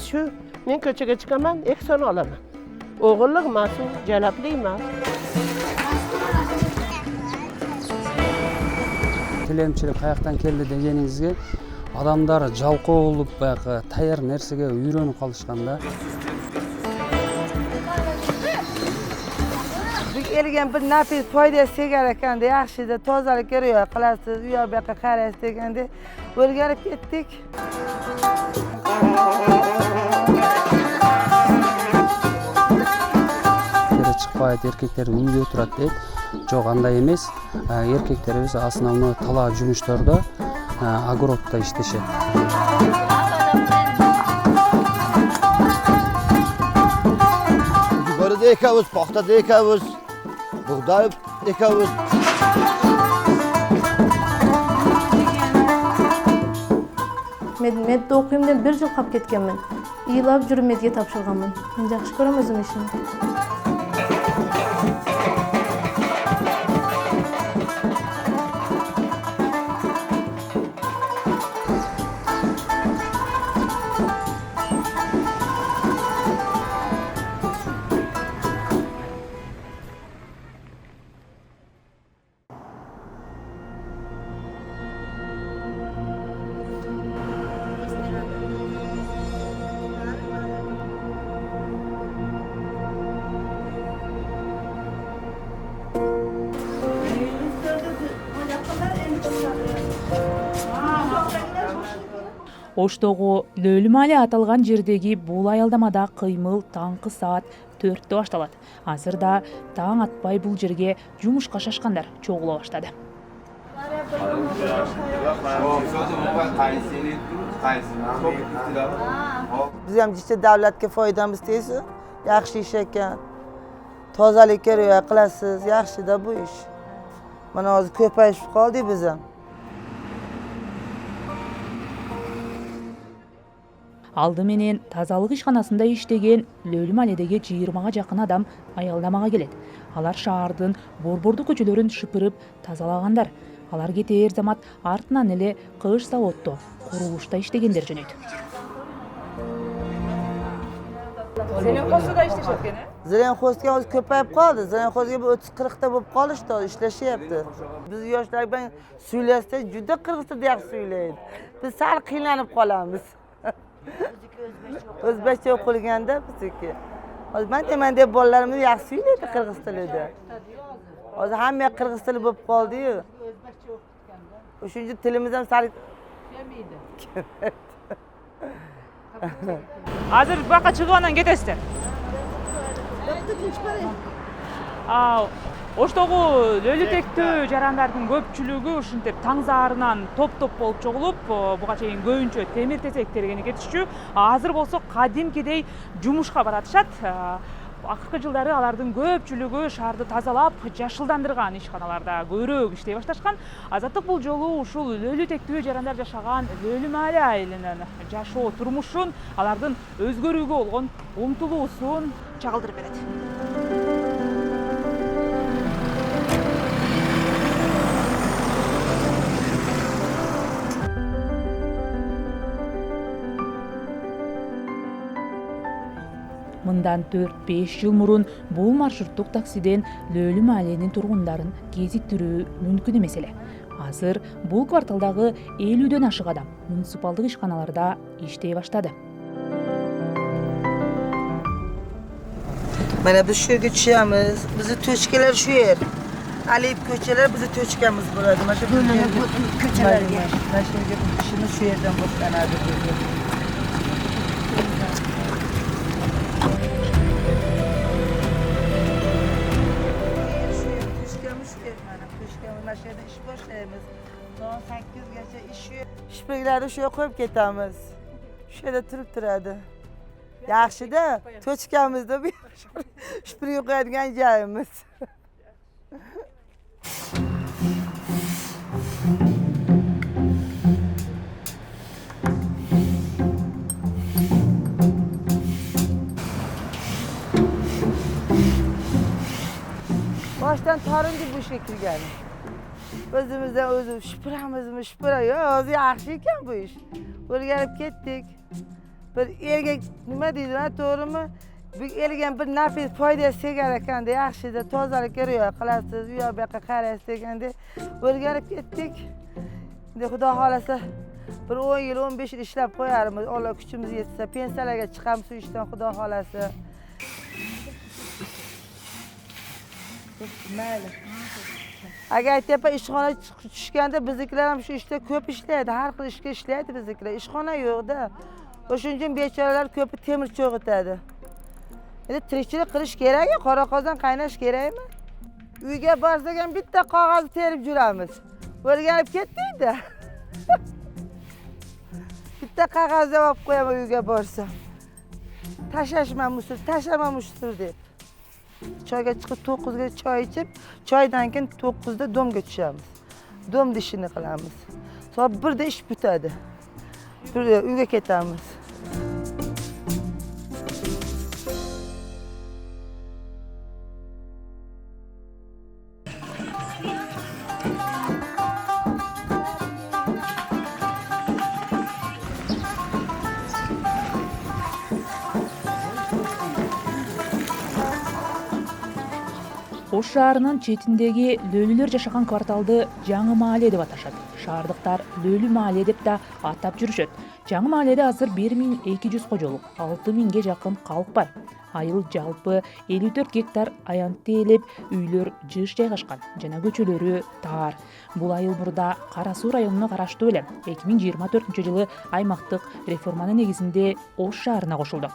Gapimiz shu. Men ko'chaga chiqaman, eksoni olaman. O'g'illik emas, jalabli emas. Tilemchilik qayerdan keldi deganingizga odamlar jalqov bo'lib, bayağı tayyor narsaga uyrenib qolishganda. Elgan bir nafis foyda segar ekanda, yaxshida tozalikka rioya qilasiz, u yoq bu yoqqa qaraysiz deganda o'rganib ketdik. Chiqmaydi, erkeklar uyda o'tiradi deydi. Yo'q, андай emas. Erkeklarimiz основной tala жұмыштарда, огородda ishlashadi. Yuqorida ekamiz, paxtada ekamiz, bug'doy ekamiz. Men medda o'qiyman, 1 yil qolib ketganman. Yillab жүріп medga topshirganman. Men yaxshi ko'raman o'zim ishni. Оштогу Лөлүмали аталган жердеги бул аялдамада кыймыл таңкы саат 4-те башталат. Азырда таң атпай бул жерге жумушка шашкандар чогула баштады. Biz ham jichcha davlatga foydamiz tegsa, yaxshi ish ekan. Tozalikka rioya qilasiz, yaxshida bu ish. Mana hozir ko'payib qoldik biz ham. Алды менен тазалык ишканасында иштеген Лөлүмаледеги 20-га жакын адам аялдамага келет. Алар шаардын борбордуу көчөлөрүн шыпырып тазалагандар. Алар кетээр замат артынан эле кыш заводдо, курулушта иштегендер жөнөйт. Zelenxozda ishlash ekan. Zelenxozga o'zi ko'payib qoldi. Zelenxozga 30-40 ta bo'lib qolishdi, ishlashyapti. Biz yoshlar bilan suylashda juda qirg'izcha yaxshi suylaydi. Biz sal qiynalib qolamiz. O'zbekcha o'qilganda bizniki. Hozir men deman deb bolalarimiz yaxshi suylaydi qirg'iz tilida. Hozir hamma qirg'iz tili bo'lib qoldi-yu. O'shuncha tilimiz ham sal kelmaydi. Hozir bu yoqqa chiqib ondan ketasizlar. Оштогу лөлүтектүү жарандардын көпчүлүгү ушинтип таң заарынан топ-топ болуп чогулуп, буга чейин көбүнчө темир тесектерге кетишчү. Азыр болсо кадимкидей жумушка баратышат. Акыркы жылдары алардын көпчүлүгү шаарды тазалап, жашылдандырган ишканаларда көбүрөөк иштей башташкан. Азаттык бул жолу ушул лөлүтектүү жарандар жашаган Лөлүмали айылынын жашоо турмушун, алардын өзгөрүүгө болгон умтулуусун чагылдырып берет. Мындан 4-5 жыл мурун бул маршруттук таксиден Лөлүмалинин тургундарын кезиктирүү мүмкүн эмес эле. Азыр бул кварталдагы 50дөн ашык адам муниципалдык ишканаларда иштей баштады. Mana biz shu yerga tushamiz. Bizni to'chkalar shu yer. Alib ko'chalar bizni to'chkamiz bo'ladi. Mana shu ko'chalarga. Mana shu yerga ishimiz shu yerdan boshlanadi. Maşada iş boshlaymiz. Soat 8gacha ish. Shpirlarni shu yerga qo'yib ketamiz. Shu yerda turib turadi. Yaxshida, to'chkamizda shpir qo'yadigan joyimiz. Boshdan torindi bu shekil kelgan. O'zimizdan o'zimiz shpiramizmi, shpira. Yo, o'zi yaxshi ekan bu ish. O'rganib ketdik. bir elga nima deydilar, to'g'rimi? Bu elga bir nafis foydasi tegar ekanda, yaxshida tozalikka rioya qilasiz, u yoq bu yoqqa qaraysiz deganda o'rganib ketdik. Endi Xudo xolasa bir 10 yil, 15 yil ishlab qo'yarmiz. Alloh kuchimiz yetsa, pensiyalarga chiqamiz shu ishdan Xudo xolasa. Mayli. Agar tepa ishxona tushganda biznikilar ham shu ishda ko'p ishlaydi, har xil ishga ishlaydi biznikilar. Ishxona yo'q-da. O'shuning uchun bechoralar ko'pi temir cho'g'itadi. Endi tirikchilik qilish kerak-ku, qora qozon qaynash kerakmi? Uyga borsak ham bitta qog'oz terib yuramiz. O'rganib ketdik-da. Bitta qog'oz olib qo'yaman uyga borsam. Tashlama mushtur deb. Choyga chiqib 9 ga choy ichib, choydan keyin 9 da domga tushamiz. Dom ishini qilamiz. Soat 1 da ish bitadi. Uyga ketamiz. Ош шаарынын четиндеги лөлүлөр жашаган кварталды Жаңы маале деп аташат. Шаардыктар Лөлү маале деп да атап жүрүшөт. Жаңы мааледе азыр 1200 кожолук, 6000ге жакын калк бар. Айыл жалпы 54 гектар аянт ээлеп, үйлөр жыш жайгашкан жана көчөлөрү тар. Бул айыл мурда Кара Суу районуна караштуу эле 2024-жылы аймактык реформанын негизинде Ош шаарына кошулду.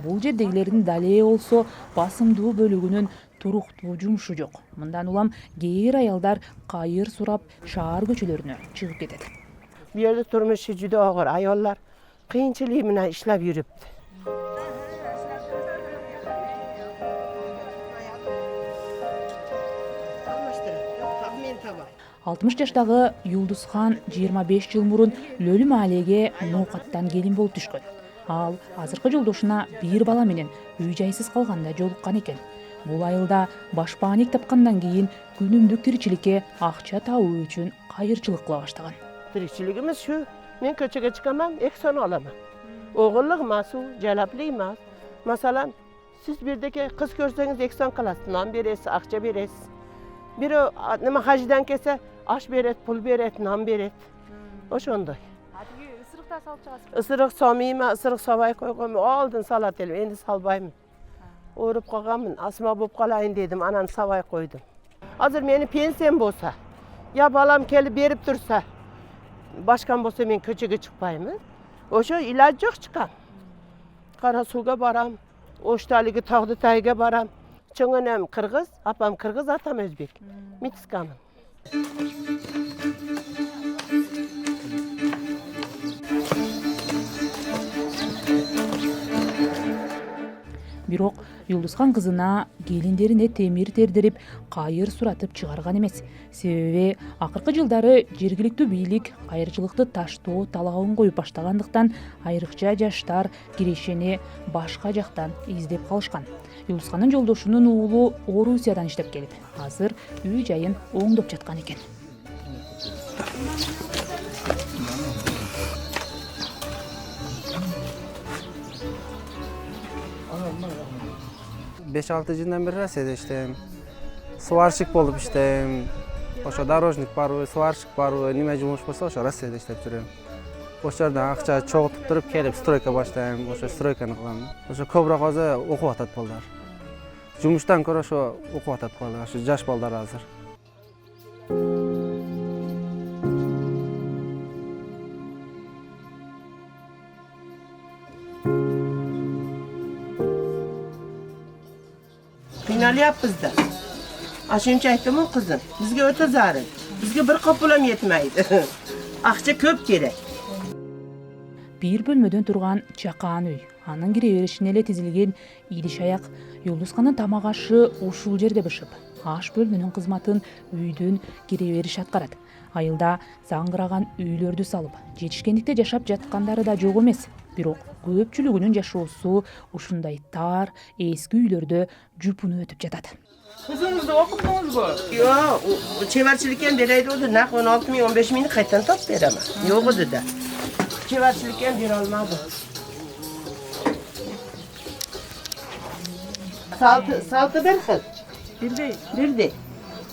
Бул жердегилердин далээ болсо басымдуу бөлүгүнүн туруктуу жумушу жок. Мындан улам кээ аялдар кайыр сурап шаар көчөлөрүнө чыгып кетет. Bu yerda turmushi juda og'ir. Ayollar qiyinchilik bilan ishlab yuribdi. Алтымыш жаштагы Юлдузхан 25 жыл мурун Лөлү маалеге ноокаттан келин болуп түшкөн. Ал азыркы жолдошуна бир бала менен үй жайсыз калганда жолуккан экен. Бул айылда башпааник тапкандан кийин күнүмдүк тиричиликке акча табуу үчүн кайырчылык кыла баштаган. Tirikçiligimiz şu, men köçege çıkaman, ekson olaman. Oğulluk masu, jalapli mas. Masalan, siz birdeki kız görseniz ekson kalasınız, nam beresiz, akça beresiz. Biri nima hacdan kese, aş beret, pul beret, nam beret. Oşonday. Isırık da salıp çıkasın. Isırık somiyma, ısırık sobay koygamın, aldın salat elim, endi salbayım. Orup koygamın, asma bop kalayın dedim, anan sobay koydum. Hazır meni pensiyem bolsa, ya balam kelip berip dursa, başkan bolsa men köçege çıkpayman. Oşo ilacı yok çıkan. Kara Suuga baram, Oştaligi Tağdı Tayga baram. Çoğunem Kırgız, apam Kırgız, atam Özbek. Mitiskamın. Бирок Юлдузхан кызына келиндерине темир тердирип, кайыр суратып чыгарган эмес. Себеби акыркы жылдары жергиликтүү бийлик кайырчылыкты таштоо талабын коюп баштагандыктан айрыкча жаштар кирешени башка жактан издеп калышкан. Юлдузхандын жолдошунун уулу Орусиядан иштеп келип, азыр үй жайын оңдоп жаткан экен. 5-6 жылдан бeri Россияда иштейм. Сварщик болуп иштейм. Ошо дорожник барбы, сварщик барбы, неме жумуш болсо ошо Россияда иштеп жүрөм. Ошол жерден акча чогултуп туруп келип стройка баштайм. Ошо стройканы кылам. Ошо көбүрөөк азыр окуп атат балдар. Жумуштан көрө ошо окуп атат балдар, ошо жаш балдар азыр. Qiynalyapmiz-da. Ashuncha aytdim-ku qizim, bizga o'ta zarur. Bizga bir qop pulam yetmaydi. Акча көп керек. Бир бөлмөдөн турган чакаан үй. Анын кире беришине эле тизилген идиш аяк Юлдузхандын тамак ашы ушул жерде бышып. Аш бөлмөнүн кызматын үйдүн кире бериш аткарат. Айылда заңгыраган үйлөрдү салып, жетишкендикте жашап жаткандары да жок эмес. Бирок көпчүлүгүнүн жашоосу ушундай тар, эски үйлөрдө жупунуп өтүп жатат. Кызыңызды окуттуңузбу? Yok, çevirçilikken bereydi oldu. Nak 16 bin 15 bini kaytan top veremem. Yok oldu da. Çevirçilikken bir olmadı. Saltı bir xil. Бирдей. Birdi.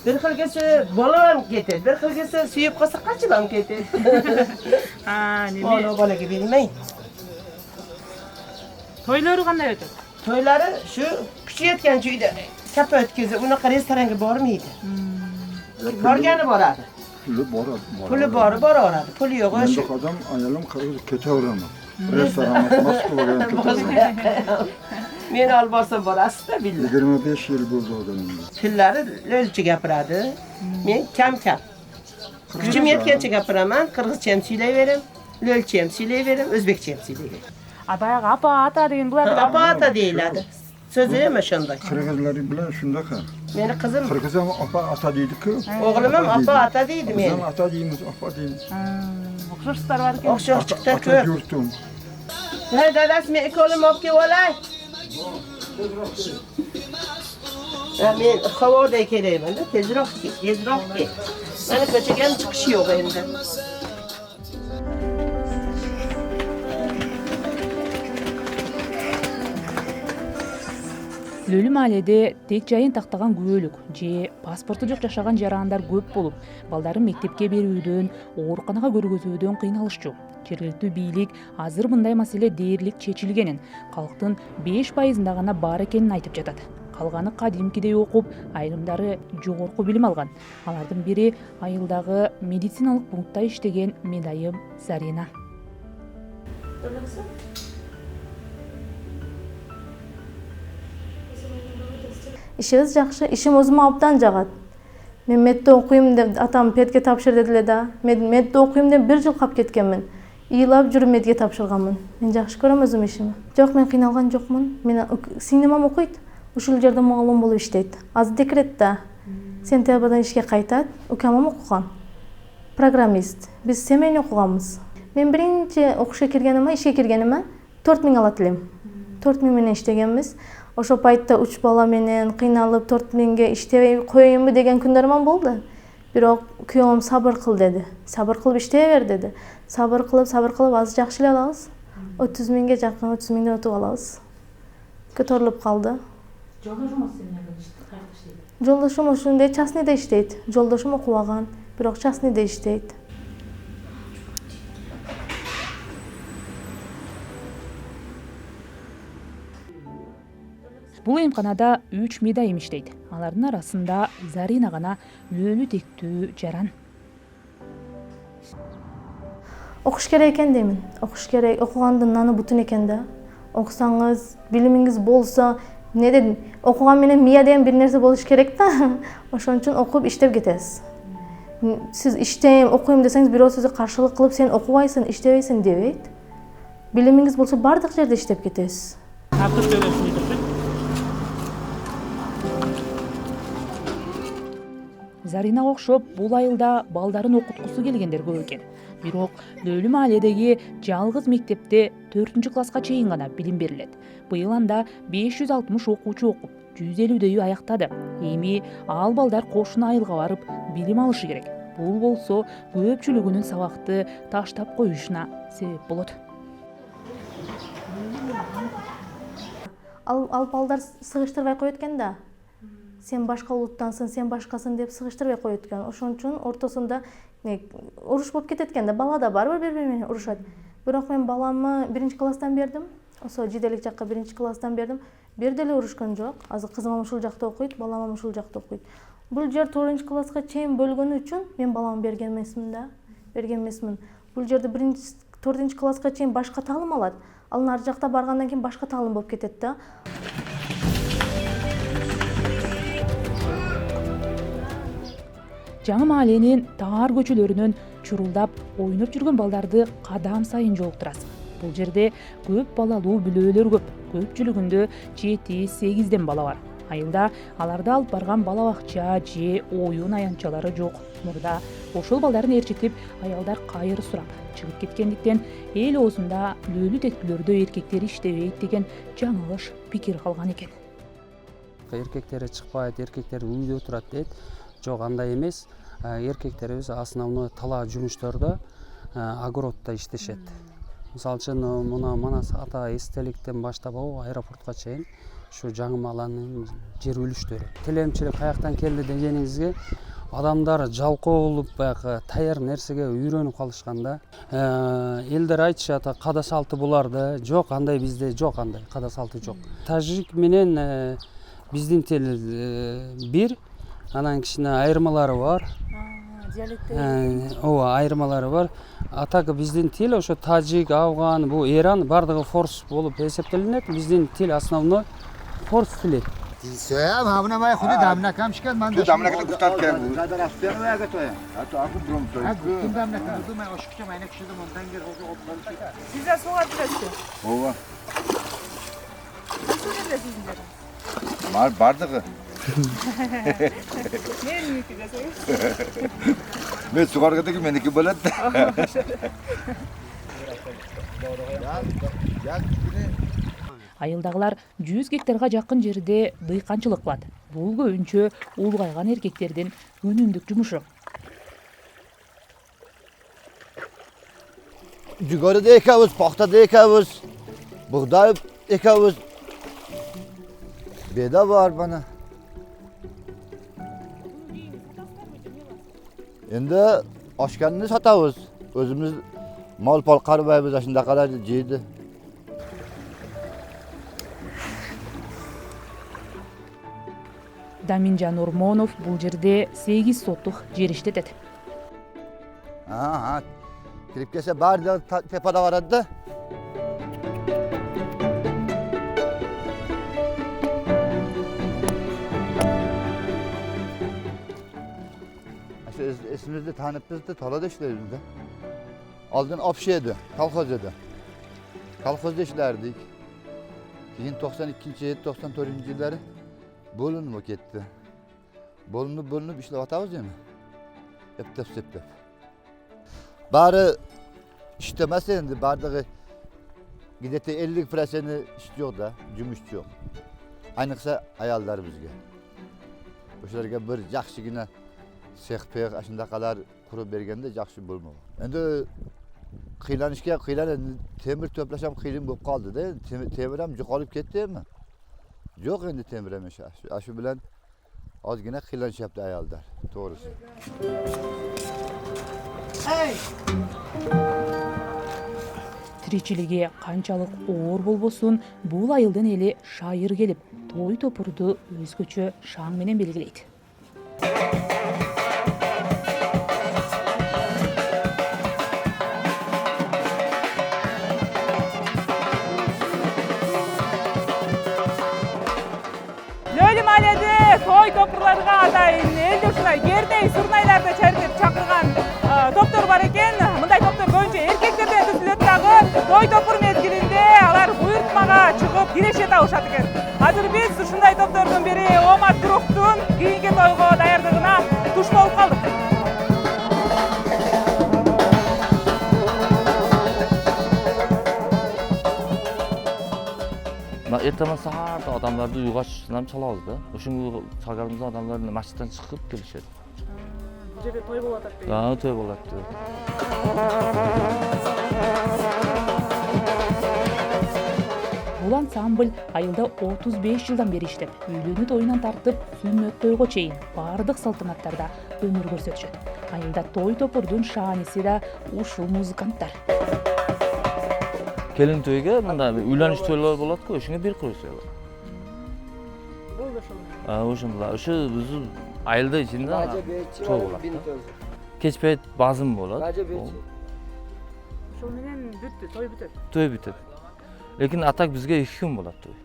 Bir xil kese bolam getir. Bir xil kese suyup kalsa kaçılam getir. Неме? Onu bana gibi bilmeyin. Toylору кандай өтөт? Toyları şu küçük yetken çüydü. Kapı ötküzü. Unaqa restoranga bor mıydı? Borgani boradi. Puli bor. Puli bor boradi. Puli yo'q Endi shu. odam ayolim qirg'iz ketaveraman. Restoranga Moskvaga ketaman. Men olmasam borasiz-da billah. 25 yil bo'ldi odamga. Tillari lo'lcha gapiradi. Men kam. Kuchim yetgancha gapiraman, qirg'izcha ham siylayveraman, lo'lcha ham siylayveraman, o'zbekcha ham siylayveraman. Баягы апа ата деген булар. Apa ata deyiladi. So'zi ham shunday. Qirg'izlar bilan shunaqa. Meni qizim, Qirg'iz ham opa ata deydi-ku. o'g'lim ham apa ata deydi Biz ham meni. ata deymiz, opa deymiz. Окшоштуктар бар экен. O'xshoqchiqda Ata ko'p. yurtim. Hey dadasi, men ikki o'g'lim olib kelib olay. Men havoday kelayman-da, tezroq ke. Mana ko'chaga ham chiqish yo'q endi. Лөлү мааледе тек жайын тактаган күбөлүк же паспорту жок жашаган жарандар көп болуп, балдарын мектепке берүүдөн, ооруканага көргөзүүдөн кыйналышчу. Жергиликтүү бийлик азыр мындай маселе дээрлик чечилгенин, калктын 5%-ында гана бар экенин айтып жатат. Калганы кадимкидей окуп, айрымдары жогорку билим алган. Алардын бири айылдагы медициналык пунктта иштеген медайым Зарина. Ишибиз жакшы, ишим өзүмө абдан жагат. Мен медде окуйм деп атам педге тапшыр дедиле да. Мен медде окуйм деп 1 жыл калып кеткенмин. Ыйлап жүрүп медге тапшырганмын. Мен жакшы көрөм өзүм ишимди. Жок, мен кыйналган жокмун. Мен сиңдимам окуйт. Ушул жерде мугалим болуп иштейт. Азыр декретте. Сентябрдан ишке кайтат. Укамам окуган. Программист. Биз семейный окуганбыз. Мен биринчи окушка киргениме, ишке киргениме 4000 алат элем. 4000 менен иштегенбиз. Ошо пайтта 3 бала менен кыйналып 4000ге иштебей коеюнбу деген күндөрүм болду. Бирок күйөөм сабыр кыл деди. Сабыр кылып иштей бер деди. Сабыр кылып азыр жакшы эле алабыз. 30.000ге жакын 30.000ден өтүп алабыз. Көтөрүлүп калды. Жолдошум ушундай частныйда иштейт. Жолдошум окубаган, бирок частныйда иштейт. Бул эмканада 3 медайым иштейт. Алардын арасында Зарина гана лөлү тектүү жаран. Окуш керек экен деймин. Окуш керек. Окугандын наны бутун экен да. Окусаңыз, билимиңиз болсо, эмне дедим? Окуган менен мия деген бир нерсе болуш керек да. Ошон үчүн окуп иштеп кетесиз. Сиз иштейм, окуйм десеңиз, бирөө сизге каршылык кылып, сен окубайсың, иштебейсиң дебейт. Билимиңиз болсо, бардык жерде иштеп кетесиз. Заринага окшоп, бул айылда балдарын окуткусу келгендер көп экен. Бирок Лөлү мааледеги жалгыз мектепте 4-класска чейин гана билим берилет. Быйыл анда 560 окуучу окуп, 150дөйү аяктады. Эми ал балдар кошуна айылга барып билим алышы керек. Бул болсо көпчүлүгүнүн сабакты таштап коюшуна себеп болот. Ал балдар сыгыштырбай коет экен да. Сен башка улуттансың, сен башкасың деп сыгыштырбай коет экен. Ошон үчүн ортосунда уруш болуп кетет экен да. Бала да барбыр бири менен урушат. Бирок мен баламы 1-класстан бердим. Ошо жиделик жакка 1-класстан бердим. Бир деле урушкан жок. Азыр кызым ушул жакта окуйт, балам ушул жакта окуйт. Бул жер 4-класска чейин бөлгөнү үчүн мен баламы берген эмесмин да. Берген эмесмин. Бул жерде 4-класска чейин башка таалым алат. Ал ар жакта баргандан кийин башка таалым болуп кетет да. Жаңы мааленин таар көчөлөрүнөн чурулдап ойноп жүргөн балдарды кадам сайын жолуктурасың. Бул жерде көп балалуу бүлөлөр көп. Көпчүлүгүндө 7-8ден бала бар. Айылда аларды алып барган бала бакча же оюн аянтчалары жок. Мурда ошол балдарын ээрчитип аялдар кайыр сурап чыгып кеткендиктен эл оозунда лөлү тектүүлөрдө эркектер иштебейт деген жаңылыш пикир калган экен. Эркектери чыкпайт, эркектер үйдө турат дейт. Жок, андай эмес. Эркектерибиз основной талаа жумуштарда огороддо иштешет. Мисалы үчүн мына Манас ата эстеликтен баштап аэропортко чейин ушу жаңы маланын жер үлүштөрү. Телемчилик каяктан келди дегениңизге, адамдар жалкоо болуп баягы таяр нерсеге үйрөнүп калышканда. Элдер айтышат, када салты буларда. Жок, андай bizde жок, андай када салты жок. Тажик менен биздин тил бир, анан кичине айырмалары бар. Ооба, айырмалары бар. А так биздин тил ошо тажик, афган, бу Иран бардыгы форс болуп эсептелинет. Биздин тил основной форс тили. Söyleyeyim ha buna ben kudu damla kamşken ben de. Damla kadar kurtarken bu. Zaten rastlayalım ya götüye. Hatta akıl durum Ha gittim damla kaldı ben aşıkça maynak şurada ondan gel oldu oldu. Bize soğuk burası. Ova. Nasıl nerede sizin? Var bardağı. Ne mümkün deseniz? Ben sukargadaki meniki balat. Айылдагылар 100 гектарга жакын жерде дыйканчылык кылат. Бул көбүнчө улгайган эркектердин өнүмдүк жумушу. Yukarıda ekavuz, paktada ekavuz, buğday ekavuz. Beda var bana. Endi oshganini sotamiz. O'zimiz mol pol qarmaymiz, shunday qiladi jeydi. Даминжан Ормонов бул жерде 8 соттук жер иштетет. Ha, kirip kelse bari de tepada vardı da. İsmimizde tanıp biz de talada işleriz de. Aldın Apşehir'de, Kalkoz'da. Kalkoz'da işlerdik. 92-94 yılları bölünüp gitti. Bölünüp işle atavuz ya mı? Hep. Bari işlemez endi, bardağı gidete 50% istiyor da, cümüşçü yok. Aynıksa ayallar bizge. O'shalarga bir yaxshigina sexpek ashunda kadar qurib berganda yaxshi bo'lmaydi. Endi qiylanishga temir to'plasham qiyin bo'lib qoldi-da. Temir ham yo'qolib ketdimi? Yo'q endi temir ham shu bilan ozgina qiylanishyapti ayollar, to'g'risi. Тиричилиги канчалык оор болбосун, бул айылдын эли шайыр келип, той топурду өзгөчө шаң менен белгилейт. Lölü mahallede toy topurlarga atайын элде ушундай кердей сурнайларды чаркеп чакырган топтор бар экен. Мындай топтор көбүнчө эркектерден түзүлөт дагы. Той топур мезгилинде алар буйртмага чыгып киреше табышат экен. Азыр биз ушундай топтордун бири Омар Туруктун кийинки тойго даярдыгына туш болуп калдык. Ertaman saharda adamlarni uyg'otishdan chalamiz da. O'shunga chalganimizda adamlar masjiddan chiqib kelishadi. Bu yerda to'y bo'layotadi deydi. Ha, to'y bo'layotdi. Бул ансамбль айылда 35 жылдан бери иштеп, үйлөнүү тоюнан тартып, сүннөт тойго чейин бардык салтанаттарда өнөр көрсөтүшөт. Айылда той топурдун шааниси да ушул музыканттар. Kelin to'yiga mындай uylanish to'ylari bo'ladi-ku, o'shunga bir qo'yishadi. Bo'ldi ошол. Ha, o'shunlar. O'sha bizni ayilda ichida to'y bo'ladi. Kech payt bazm bo'ladi. Ошол менен бүттү, той бүтөт. To'y bitadi. Lekin atak bizga 2 kun bo'ladi to'y.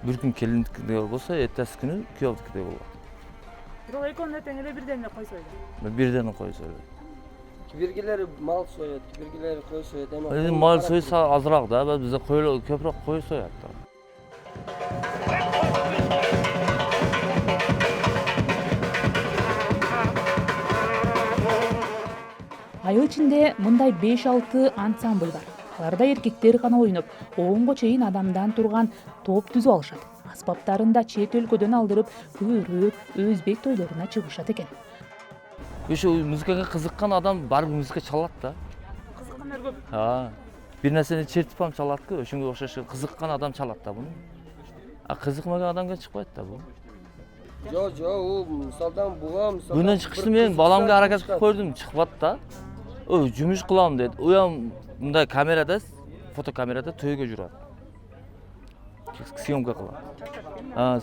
Bir kun kelinnikide bo'lsa, ertasi kuni kuyovnikida bo'ladi. Бирок экөөнүн тең эле бирден эле кой сойлду. Birden qo'y so'yadi. Birgileri mal soyat, birgileri koy soyat. Endi mal so'ysa azroq da, bizda qo'y ko'proq qo'y so'yadi. Айыл ичинде мындай 5-6 ансамбль бар. Аларда эркектер гана ойноп, 10го чейин адамдан турган топ түзүп алышат. Аспаптарын да чет өлкөдөн алдырып, көбүрөөк өзбек тойлоруна чыгышат экен. Ошо музыкага кызыккан адам барып музыка чалат да. Кызыккандар көп. Бир нерсени чертип алып чалат-ку, ошонго окшош кызыккан адам чалат да буну. А кызыкмаган адамга чыкпайт да бул. Жок, у мисалдан буга мисалдан. Bundan çıkıştı men balamga harakat qilib ko'rdim, chiqyapti da. O jumush qilaman dedi. U ham bunday kamerada, fotokamerada to'yga yuradi. Syomka qiladi.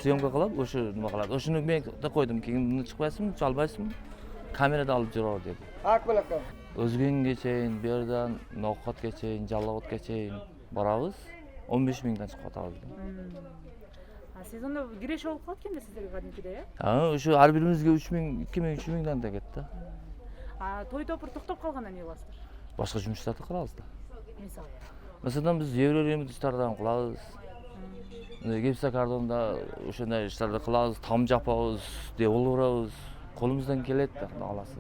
Syomka qilib, o'sha nima qiladi. O'shuni men da qo'ydim, keyin buni chiqmaysizmi, chalmaysizmi? Kamerada olib yuradi dedi. Haq bunaqa. O'zgunga cheyin, bu yerdan Noqotga cheyin, Jalloqotga cheyin boramiz. 15 mingdan chiqyapti. Siz onda giriş olup katkende sizlerge kadimkide ya? O'sha har birimizga 3 ming, 2 ming, 3 mingdan da ketdi. To'y topur to'xtab qolganda ne qilasizlar? Boshqa жұмыстарды qilamiz da. Misol. Masalan biz Евролимитlardan qilamiz. Gipsakardonda o'shanday ishlarni qilamiz, tom jopamiz, devil uramiz. Qo'limizdan keladi da, xudo xolasa.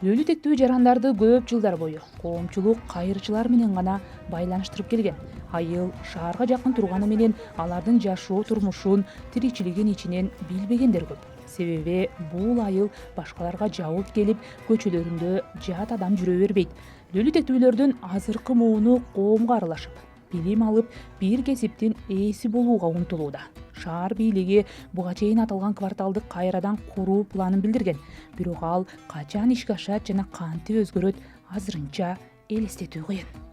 Лөлү тектүү жарандарды көп жылдар бою коомчулук кайрычылар менен гана байланыштырып келген. Айыл шаарга жакын турганы менен алардын жашоо турмушун, тиричилигин ичинен билбегендер көп. Себеби бул айыл башкаларга жабык келип, көчөлөрүндө жат адам жүрө бербейт. Лөлү тектүүлөрдүн азыркы мууну коомго аралашып, билим алып, бир кесиптин ээси болууга умтулууда. Шаар бийлиги буга чейин аталган кварталды кайрадан куруу планын билдирген. Бирок ал качан ишке ашат жана кантип өзгөрөт азырынча элестетүү кыйын.